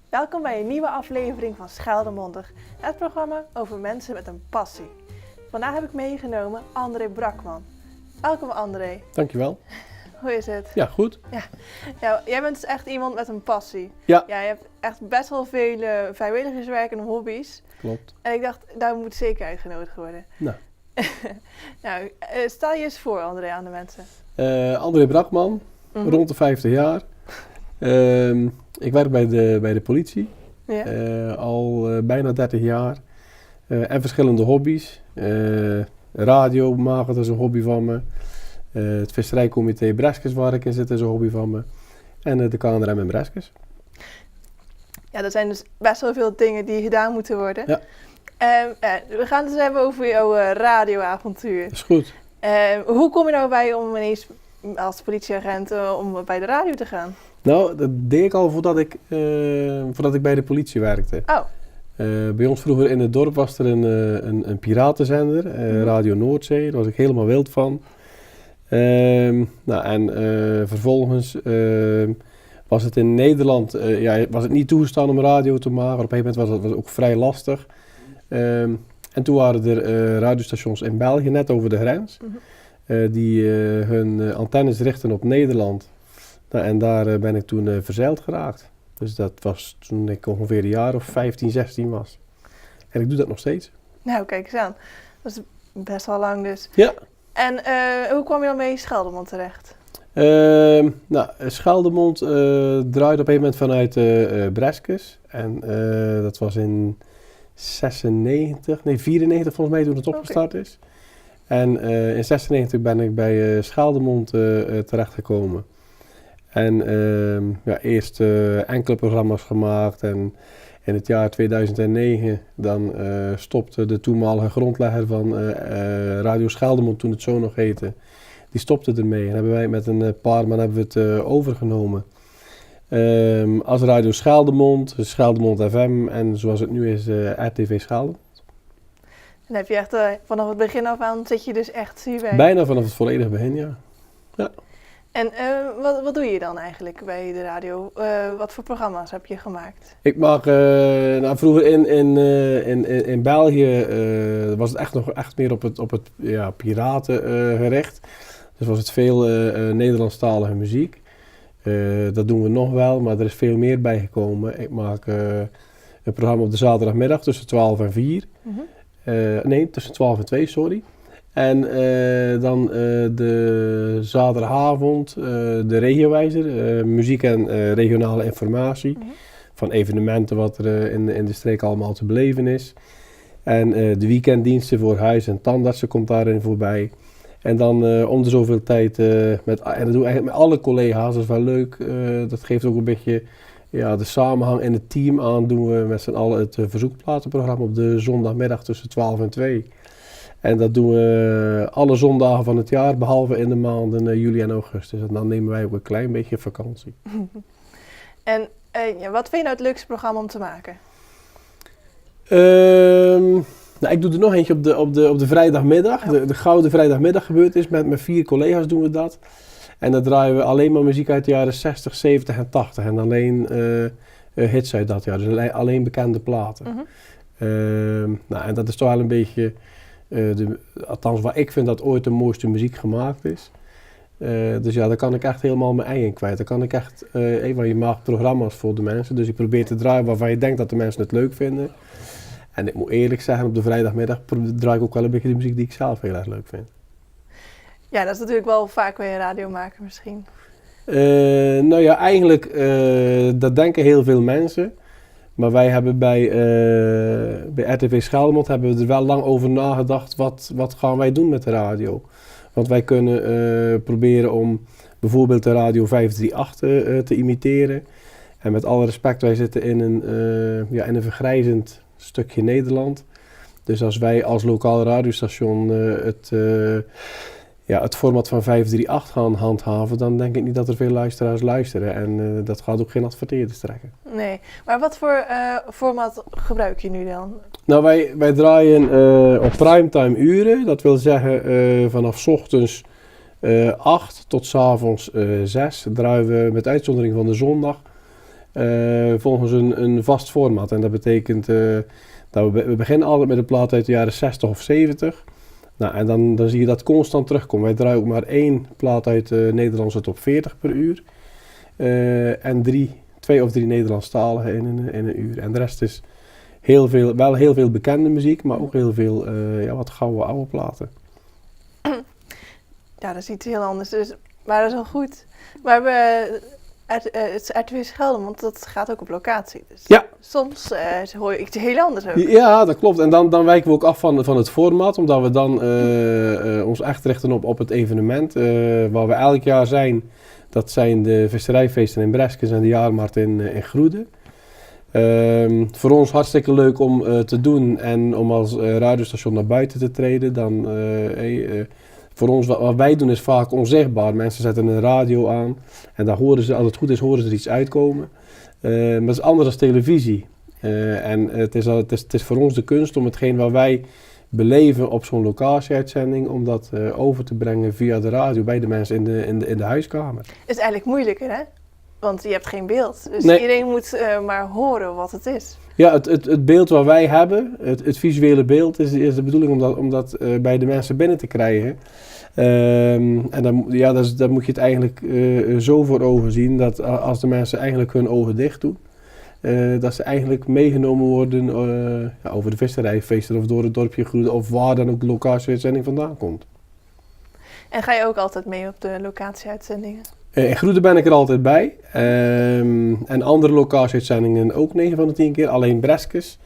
Welkom bij een nieuwe aflevering van Scheldemondig, het programma over mensen met een passie. Vandaag heb ik meegenomen André Brakman. Welkom André. Dankjewel. Hoe is het? Ja, goed. Ja, jij bent dus echt iemand met een passie. Ja. Ja, je hebt echt best wel veel vrijwilligerswerk en hobby's. Klopt. En ik dacht, daar moet zeker uitgenodigd worden. Nou. Nou, stel je eens voor André aan de mensen. André Brakman, rond de 50 jaar. Ik werk bij de politie, Ja. al bijna 30 jaar. En verschillende hobby's. Radio maken, dat is een hobby van me. Het visserijcomité Breskes waar ik in zit is een hobby van me. En de KNRM in Breskes. Ja, dat zijn dus best wel veel dingen die gedaan moeten worden. Ja. We gaan het eens hebben over jouw radioavontuur. Dat is goed. Hoe kom je nou bij om ineens als politieagent om bij de radio te gaan? Nou, dat deed ik al voordat ik bij de politie werkte. Oh. Bij ons vroeger in het dorp was er een piratenzender, Radio Noordzee. Daar was ik helemaal wild van. Vervolgens was het in Nederland was het niet toegestaan om radio te maken. Op een gegeven moment was het ook vrij lastig. En toen waren er radiostations in België, net over de grens, die hun antennes richten op Nederland. Nou, en daar ben ik toen verzeild geraakt. Dus dat was toen ik ongeveer een jaar of 15, 16 was. En ik doe dat nog steeds. Nou, kijk eens aan. Dat is best wel lang dus. Ja. En hoe kwam je dan mee in Scheldemond terecht? Scheldemond draaide op een gegeven moment vanuit Breskes. En dat was in 94 volgens mij toen het opgestart is. En in 96 ben ik bij Scheldemond terechtgekomen. En eerst enkele programma's gemaakt en in het jaar 2009 dan stopte de toenmalige grondlegger van Radio Scheldemond, toen het zo nog heette, die stopte ermee. En hebben wij met een paar man hebben we het overgenomen. Als Radio Scheldemond, Scheldemond FM en zoals het nu is RTV Scheldemond. En heb je echt vanaf het begin af aan zit je dus echt hierbij? Bijna vanaf het volledige begin, ja. Ja. En wat doe je dan eigenlijk bij de radio? Wat voor programma's heb je gemaakt? Ik maak, vroeger in België was het echt meer op het piraten gericht. Dus was het veel Nederlandstalige muziek. Dat doen we nog wel, maar er is veel meer bijgekomen. Ik maak een programma op de zaterdagmiddag tussen 12 en 4. Tussen 12 en 2, sorry. En dan de zaterdagavond de regiowijzer, muziek en regionale informatie. Van evenementen wat er in de streek allemaal te beleven is. En de weekenddiensten voor huis- en tandartsen komt daarin voorbij. En dan om de zoveel tijd, en dat doen we eigenlijk met alle collega's, dat is wel leuk. Dat geeft ook een beetje de samenhang in het team aan. Doen we met z'n allen het verzoekplatenprogramma op de zondagmiddag tussen 12 en 2. En dat doen we alle zondagen van het jaar, behalve in de maanden juli en augustus. En dan nemen wij ook een klein beetje vakantie. En wat vind je nou het leukste programma om te maken? Ik doe er nog eentje op de vrijdagmiddag. De Gouden Vrijdagmiddag gebeurd is. Met 4 collega's doen we dat. En dan draaien we alleen maar muziek uit de jaren 60, 70 en 80. En alleen hits uit dat jaar. Dus alleen bekende platen. En dat is toch wel een beetje... althans waar ik vind dat ooit de mooiste muziek gemaakt is. Dus ja, daar kan ik echt helemaal mijn ei in kwijt. Dan kan ik echt, want je maakt programma's voor de mensen. Dus je probeert te draaien waarvan je denkt dat de mensen het leuk vinden. En ik moet eerlijk zeggen, op de vrijdagmiddag draai ik ook wel een beetje de muziek die ik zelf heel erg leuk vind. Ja, dat is natuurlijk wel vaak bij een radiomaker misschien. Eigenlijk, dat denken heel veel mensen. Maar wij hebben bij RTV Scheldemond hebben we er wel lang over nagedacht. Wat gaan wij doen met de radio? Want wij kunnen proberen om bijvoorbeeld de Radio 538 te imiteren. En met alle respect, wij zitten in een vergrijzend stukje Nederland. Dus als wij als lokaal radiostation het format van 538 gaan handhaven, dan denk ik niet dat er veel luisteraars luisteren. En dat gaat ook geen adverteerders trekken. Nee, maar wat voor format gebruik je nu dan? Nou, wij draaien op primetime uren. Dat wil zeggen vanaf 's ochtends 8 tot 's avonds 6 draaien we met uitzondering van de zondag volgens een vast format. En dat betekent dat we beginnen altijd met een plaat uit de jaren 60 of 70. Nou, en dan zie je dat constant terugkomen. Wij draaien ook maar 1 plaat uit de Nederlandse top 40 per uur. En 2 of 3 Nederlandstaligen in een uur. En de rest is wel heel veel bekende muziek, maar ook heel veel wat gouden oude platen. Ja, dat is iets heel anders. Dus, maar dat is wel goed. Maar het RTV Geldermond, dat gaat ook op locatie. Dus Ja. Soms hoor ik het heel anders ook. Ja, dat klopt. En dan wijken we ook af van het format, omdat we dan ons echt richten op het evenement. Waar we elk jaar zijn, dat zijn de visserijfeesten in Breskens en de jaarmarkt in Groede. Voor ons hartstikke leuk om te doen en om als radiostation naar buiten te treden. Voor ons, wat wij doen is vaak onzichtbaar. Mensen zetten een radio aan en daar horen ze, als het goed is, horen ze er iets uitkomen. Maar het is anders dan televisie. En het is voor ons de kunst om hetgeen wat wij beleven op zo'n locatieuitzending, om dat over te brengen via de radio bij de mensen in de huiskamer. Het is eigenlijk moeilijker, hè? Want je hebt geen beeld. Dus Nee. iedereen moet maar horen wat het is. Ja, het beeld wat wij hebben, het visuele beeld, is de bedoeling om dat bij de mensen binnen te krijgen. En dan moet je het eigenlijk zo voor ogen zien dat als de mensen eigenlijk hun ogen dicht doen, dat ze eigenlijk meegenomen worden over de visserijfeesten of door het dorpje Groede of waar dan ook de locatieuitzending vandaan komt. En ga je ook altijd mee op de locatieuitzendingen? In Groede ben ik er altijd bij. En andere locatieuitzendingen ook 9 van de 10 keer. Alleen Breskens,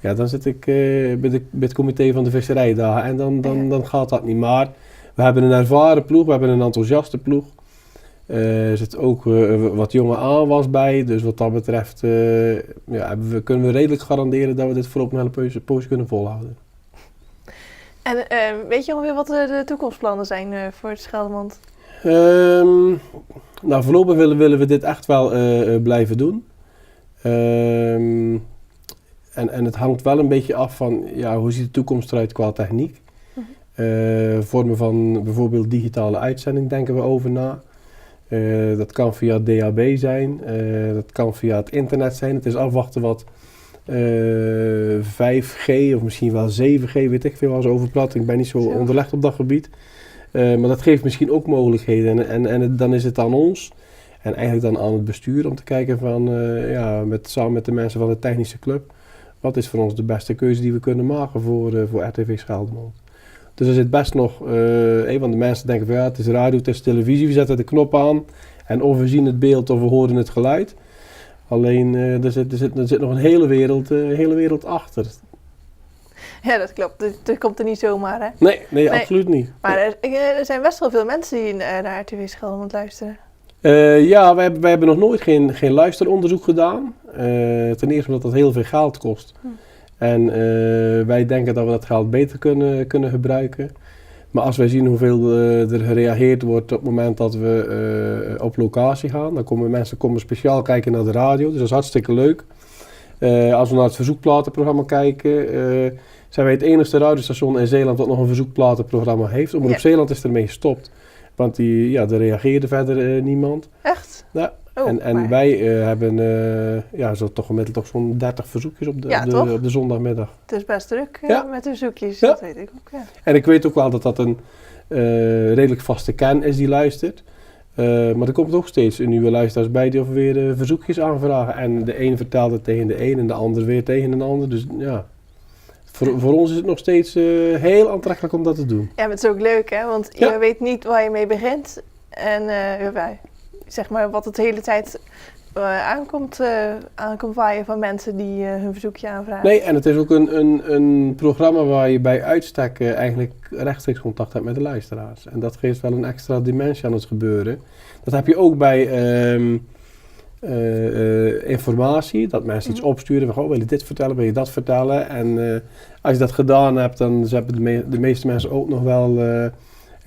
ja, dan zit ik bij het comité van de visserijdagen en dan gaat dat niet. Maar we hebben een ervaren ploeg, we hebben een enthousiaste ploeg. Er zit ook wat jonge aanwas bij, dus wat dat betreft kunnen we redelijk garanderen dat we dit voorop een hele poosje kunnen volhouden. En weet je alweer wat de toekomstplannen zijn voor het Geldermond? Nou, voorlopig willen we dit echt wel blijven doen. En het hangt wel een beetje af van hoe ziet de toekomst eruit qua techniek. Vormen van bijvoorbeeld digitale uitzending denken we over na. Dat kan via DAB zijn, dat kan via het internet zijn. Het is afwachten wat 5G of misschien wel 7G, weet ik veel, als overplat. Ik ben niet zo onderlegd op dat gebied. Maar dat geeft misschien ook mogelijkheden en dan is het aan ons en eigenlijk dan aan het bestuur om te kijken van, samen met de mensen van de technische club, wat is voor ons de beste keuze die we kunnen maken voor RTV Geldermond. Dus er zit best nog, want de mensen denken van het is radio, het is televisie, we zetten de knop aan en of we zien het beeld of we horen het geluid. Alleen er zit nog een hele wereld achter. Ja, dat klopt. Dat komt er niet zomaar, hè? Nee, absoluut niet. Maar er zijn best wel veel mensen die naar RTV Geldermond luisteren. Wij hebben nog nooit geen luisteronderzoek gedaan. Ten eerste omdat dat heel veel geld kost. En wij denken dat we dat geld beter kunnen gebruiken. Maar als wij zien hoeveel er gereageerd wordt op het moment dat we op locatie gaan, dan komen mensen speciaal kijken naar de radio. Dus dat is hartstikke leuk. Als we naar het verzoekplatenprogramma kijken, zijn wij het enige radiostation in Zeeland dat nog een verzoekplatenprogramma heeft. Omroep Zeeland is ermee gestopt. Want er reageerde verder niemand. Echt? Ja. En wij hebben toch gemiddeld zo'n 30 verzoekjes op de zondagmiddag. Het is best druk met de verzoekjes, dat weet ik ook. Ja. En ik weet ook wel dat een redelijk vaste kern is die luistert. Maar er komt ook steeds nieuwe luisteraars bij die weer verzoekjes aanvragen. En de een vertelt het tegen de een en de ander weer tegen een ander. Dus ja, voor ons is het nog steeds heel aantrekkelijk om dat te doen. Ja, maar het is ook leuk, hè? Want je weet niet waar je mee begint. En zeg maar wat het de hele tijd aankomt waaien van mensen die hun verzoekje aanvragen. Nee, en het is ook een programma waar je bij uitstek eigenlijk rechtstreeks contact hebt met de luisteraars. En dat geeft wel een extra dimensie aan het gebeuren. Dat heb je ook bij informatie, dat mensen iets opsturen van, wil je dit vertellen, wil je dat vertellen. En als je dat gedaan hebt, dan hebben de meeste mensen ook nog wel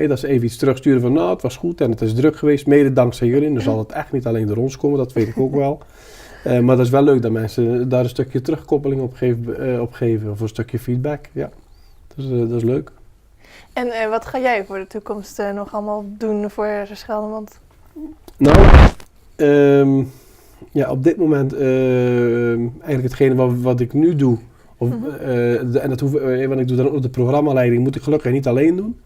dat ze even iets terugsturen van, het was goed en het is druk geweest, mede dankzij jullie. Dan zal het echt niet alleen door ons komen, dat weet ik ook wel. Maar dat is wel leuk dat mensen daar een stukje terugkoppeling op geven, of een stukje feedback. Ja, dat is leuk. En wat ga jij voor de toekomst nog allemaal doen voor Geldermond? Nou, Ja, op dit moment eigenlijk hetgene wat ik nu doe. En dat want ik doe dan ook de programmaleiding, moet ik gelukkig niet alleen doen.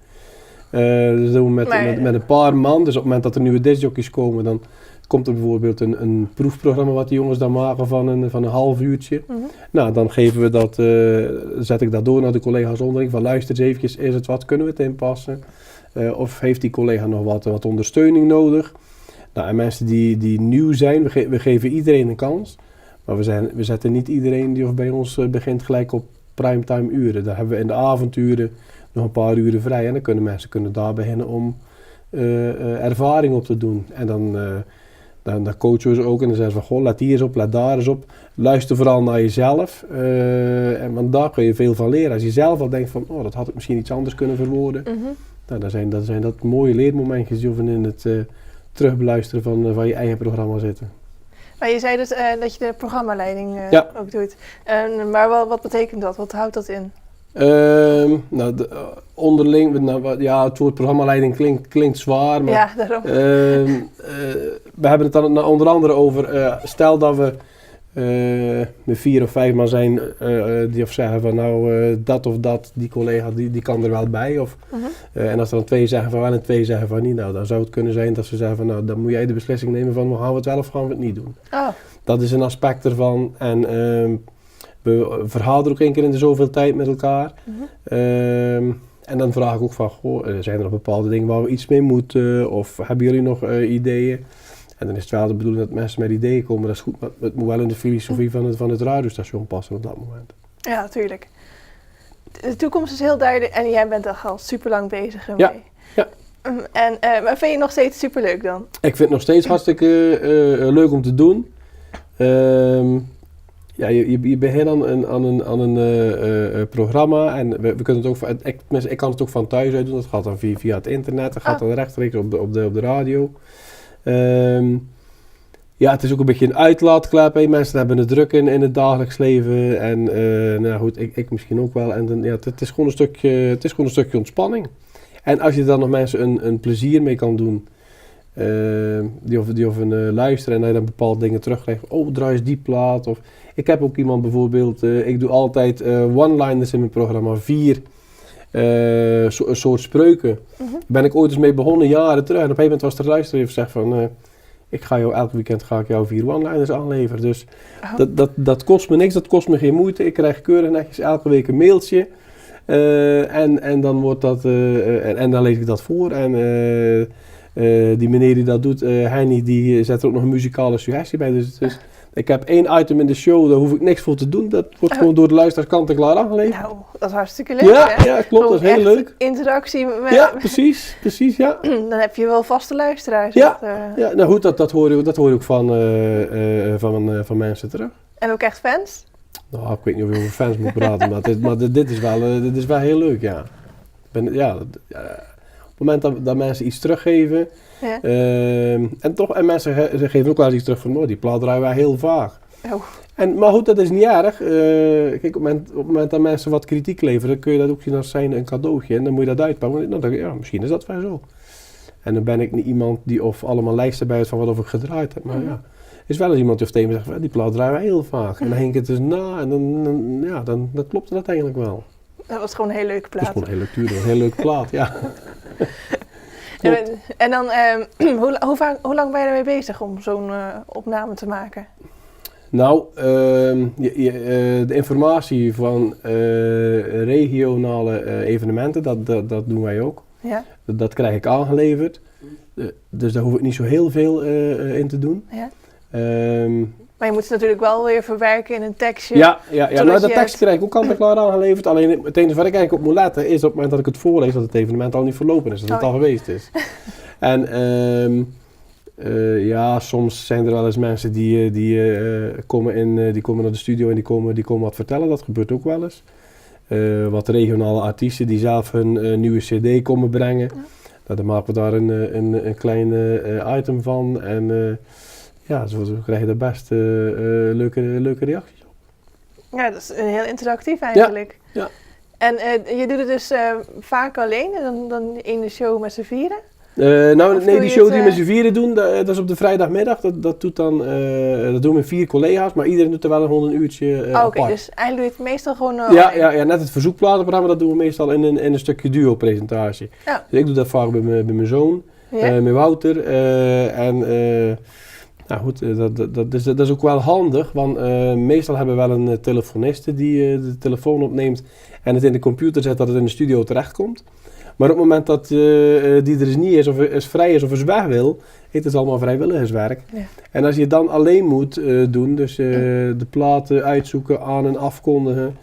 Dus dat doen we met een paar man. Dus op het moment dat er nieuwe discjockeys komen, dan komt er bijvoorbeeld een proefprogramma wat die jongens dan maken van een half uurtje. Nou, dan geven we dat, zet ik dat door naar de collega's onderling. Van luister eens eventjes, is het wat, kunnen we het inpassen? Of heeft die collega nog wat ondersteuning nodig? Nou, en mensen die nieuw zijn, we geven iedereen een kans. Maar we zetten niet iedereen die bij ons begint gelijk op primetime uren. Daar hebben we in de avonduren nog een paar uren vrij. En dan kunnen mensen daar beginnen om ervaring op te doen. En dan coachen we ze ook en dan zeggen ze van, goh, let hier eens op, let daar eens op. Luister vooral naar jezelf. Want daar kun je veel van leren. Als je zelf al denkt van, oh, dat had ik misschien iets anders kunnen verwoorden. Nou, dan zijn dat mooie leermomentjes die in het terugbeluisteren van je eigen programma zitten. Maar je zei dus dat je de programmaleiding ook doet. Maar wat betekent dat? Wat houdt dat in? Onderling, het woord programmaleiding klinkt zwaar, maar ja, daarom. We hebben het dan onder andere over, stel dat we met 4 of 5 man zijn die of zeggen van dat of dat, die collega die kan er wel bij. En als er dan 2 zeggen van wel en 2 zeggen van niet, nou dan zou het kunnen zijn dat ze zeggen van dan moet jij de beslissing nemen van gaan we het wel of gaan we het niet doen. Oh. Dat is een aspect ervan en we vergaderen ook 1 keer in de zoveel tijd met elkaar. En dan vraag ik ook van, zijn er nog bepaalde dingen waar we iets mee moeten? Of hebben jullie nog ideeën? En dan is het wel de bedoeling dat mensen met ideeën komen. Dat is goed, maar het moet wel in de filosofie van het radiostation passen op dat moment. Ja, natuurlijk. De toekomst is heel duidelijk en jij bent er al super lang bezig ermee. Ja. Maar vind je het nog steeds super leuk dan? Ik vind het nog steeds hartstikke leuk om te doen. Je begint aan een programma en we kunnen het ook, ik kan het ook van thuis uit doen. Dat gaat dan via het internet, dat gaat dan rechtstreeks op de radio. Het is ook een beetje een uitlaatklep. Mensen hebben het druk in het dagelijks leven en ik misschien ook wel. En het is gewoon een stukje ontspanning. En als je dan nog mensen een plezier mee kan doen, die of een luisteren en dat je dan bepaalde dingen terugkrijgt. Oh, draai eens die plaat. Of ik heb ook iemand bijvoorbeeld, ik doe altijd one-liners in mijn programma, 4 soort spreuken. Daar ben ik ooit eens mee begonnen, jaren terug. En op een gegeven moment was de luisteraar even gezegd van, elk weekend ga ik jou 4 one-liners aanleveren. Dus dat kost me niks, dat kost me geen moeite. Ik krijg keurig netjes elke week een mailtje. En dan wordt dat, en dan lees ik dat voor. En die meneer die dat doet, Henny, die zet er ook nog een muzikale suggestie bij. Dus ik heb 1 item in de show, daar hoef ik niks voor te doen. Dat wordt gewoon door de luisteraar kant en klaar aangeleverd. Nou, dat is hartstikke leuk, hè? Ja, klopt, dat is heel leuk. Interactie met... Ja, precies, ja. Dan heb je wel vaste luisteraars. Ja, nou goed, dat hoor je ook van mensen terug. En ook echt fans? Nou, ik weet niet of je over fans moet praten, maar dit is wel heel leuk, ja. Op het moment dat mensen iets teruggeven, en mensen geven ook wel eens iets terug van, die plaat draaien wij heel vaak. Oh. Maar goed, dat is niet erg. Kijk, op het moment dat mensen wat kritiek leveren, dan kun je dat ook zien als zijn een cadeautje. En dan moet je dat uitpakken. Dan denk ik, misschien is dat wel zo. En dan ben ik niet iemand die of allemaal lijsten bij heeft van wat ik gedraaid heb. Maar is wel eens iemand die tegen me zegt, die plaat draaien wij heel vaak. En dan ging ik het dus na en dan klopte dat eigenlijk wel. Dat was gewoon een hele leuke plaat. Dat is gewoon een hele leuke plaat, ja. En dan, hoe lang ben je ermee bezig om zo'n opname te maken? Nou, de informatie van regionale evenementen, dat doen wij ook. Ja. Dat krijg ik aangeleverd. Dus daar hoef ik niet zo heel veel in te doen. Ja. Maar je moet het natuurlijk wel weer verwerken in een tekstje. Ja, nou, dat tekst krijg ik ook kant en klaar aangeleverd. Alleen het enige waar ik eigenlijk op moet letten is op het moment dat ik het voorlees dat het evenement al niet verlopen is. Dat het al geweest is. En soms zijn er wel eens mensen die komen naar de studio en die komen wat vertellen. Dat gebeurt ook wel eens. Wat regionale artiesten die zelf hun nieuwe cd komen brengen. Ja. Dan maken we daar een klein item van. En zo krijg je daar best leuke reacties op. Ja, dat is heel interactief eigenlijk. Ja. En je doet het dus vaak alleen en dan in de show met z'n 4? Of doe Die je show het, die we met z'n vieren doen, dat is op de vrijdagmiddag. Dat doen we met 4 collega's, maar iedereen doet er wel gewoon een uurtje Oké, apart. dus eigenlijk doe je het meestal gewoon Ja, net het verzoekplatenprogramma, dat doen we meestal in een stukje duo-presentatie. Ja. Dus ik doe dat vaak bij mijn zoon, Ja? met Wouter. Nou goed, dat is ook wel handig, want meestal hebben we wel een telefoniste die de telefoon opneemt en het in de computer zet dat het in de studio terechtkomt. Maar op het moment dat die er dus niet is, of is vrij is, of is weg wil, het is allemaal vrijwilligerswerk. Ja. En als je dan alleen moet doen, dus de platen uitzoeken, aan- en afkondigen,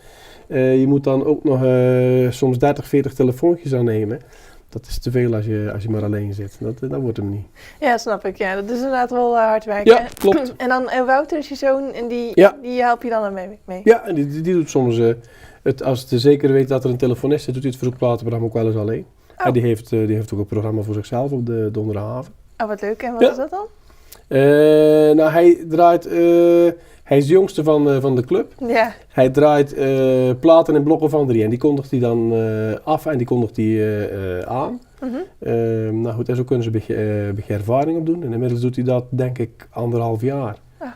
je moet dan ook nog soms 30, 40 telefoontjes aannemen. Dat is te veel als je maar alleen zit. Dat wordt hem niet. Ja, snap ik. Ja, dat is inderdaad wel hard werken. Ja, klopt. En dan Wouter is je zoon en Ja. die help je dan mee? Ja, en die doet soms, als het zeker weet dat er een telefonist is, doet hij het verzoekplatenprogramma ook wel eens alleen. Oh. En die heeft ook een programma voor zichzelf op de Donderhaven. Oh, wat leuk. En wat Ja. is dat dan? Hij is de jongste van de club. Ja. Hij draait platen in blokken van 3 en die kondigt hij dan af en die kondigt hij aan. Mhm. Nou goed, en zo kunnen ze een beetje ervaring op doen. En inmiddels doet hij dat denk ik 1,5 jaar. Ah.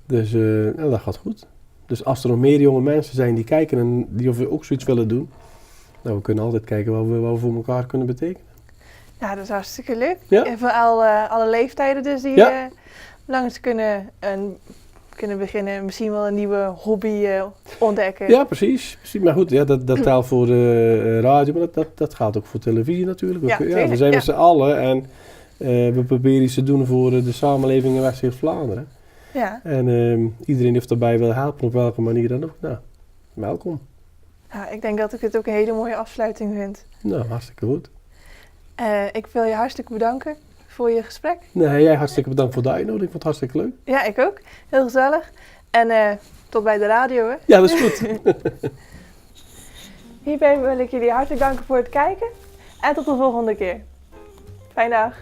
Dus nou, dat gaat goed. Dus als er nog meer jonge mensen zijn die kijken en die ook zoiets willen doen, nou, we kunnen altijd kijken wat we voor elkaar kunnen betekenen. Ja, dat is hartstikke leuk. Ja. En voor alle leeftijden dus die Ja. langs kunnen beginnen. Misschien wel een nieuwe hobby ontdekken. Ja, precies. Maar goed, ja, dat telt voor radio, maar dat gaat ook voor televisie natuurlijk. Ja, We tuurlijk, zijn ja. met z'n allen en we proberen iets te doen voor de samenleving in West-Vlaanderen. Ja. En iedereen die daarbij wil helpen, op welke manier dan ook. Nou, welkom. Ja, ik denk dat ik het ook een hele mooie afsluiting vind. Nou, hartstikke goed. Ik wil je hartstikke bedanken voor je gesprek. Nee, jij hartstikke bedankt voor de uitnodiging. Ik vond het hartstikke leuk. Ja, ik ook. Heel gezellig. En tot bij de radio, hè. Ja, dat is goed. Hierbij wil ik jullie hartelijk danken voor het kijken. En tot de volgende keer. Fijne dag.